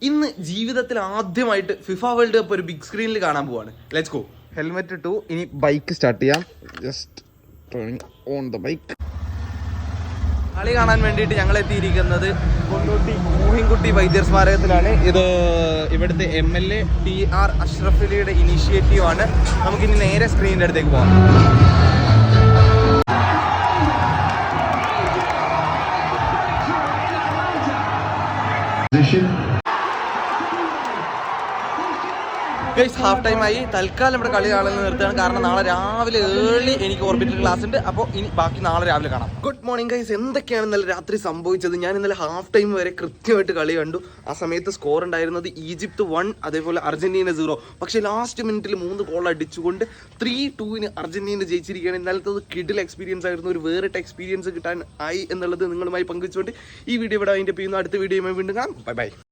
ഇന്ന് ജീവിതത്തിൽ ആദ്യമായിട്ട് ഫിഫ വേൾഡ് കപ്പ് ഒരു ബിഗ് സ്ക്രീനിൽ കാണാൻ പോവാണ്. Let's go. ഹെൽമെറ്റ് ഇട്ടു, ഇനി ബൈക്ക് സ്റ്റാർട്ട് ചെയ്യാം. Just turning on the bike. കളി കാണാൻ വേണ്ടിയിട്ട് ഞങ്ങൾ എത്തിയിരിക്കുന്നത് കൊണ്ടോട്ടി മോഹിൻകുട്ടി വൈദ്യർ സ്മാരകത്തിലാണ്. ഇത് ഇവിടുത്തെ MLA TR അഷ്റഫലിയുടെ ഇനീഷ്യേറ്റീവാണ്. നമുക്കിനി നേരെ സ്ക്രീനിൻ്റെ അടുത്തേക്ക് പോകാം. ഹാഫ് ടൈം ആയി. തൽക്കാലം ഇവിടെ കളി കാണുന്നത് നിർത്തുകയാണ്, കാരണം നാളെ രാവിലെ ഏർലി എനിക്ക് ഓർബിറ്റൽ ക്ലാസ് ഉണ്ട്. അപ്പോൾ ഇനി ബാക്കി നാളെ രാവിലെ കാണാം. Good morning guys. എന്തൊക്കെയാണ് ഇന്നലെ രാത്രി സംഭവിച്ചത്? ഞാൻ ഇന്നലെ ഹാഫ് ടൈം വരെ കൃത്യമായിട്ട് കളി കണ്ടു. ആ സമയത്ത് സ്കോർ ഉണ്ടായിരുന്നത് ഈജിപ്ത് 1, അതേപോലെ അർജന്റീന 0. പക്ഷേ ലാസ്റ്റ് മിനിറ്റിൽ 3 ഗോൾ അടിച്ചുകൊണ്ട് 3-2 അർജന്റീന ജയിച്ചിരിക്കുകയാണ്. ഇന്നലത്തെ കിഡിൽ എക്സ്പീരിയൻസ് ആയിരുന്നു. ഒരു വേറിട്ട എക്സ്പീരിയൻസ് കിട്ടാൻ ആയി എന്നുള്ളത് നിങ്ങളുമായി പങ്കുവെച്ചുകൊണ്ട് ഈ വീഡിയോ ഇവിടെ അതിൻ്റെ ചെയ്യുന്നു. അടുത്ത വീഡിയോയുമായി വീണ്ടും കാണാം. Bye bye.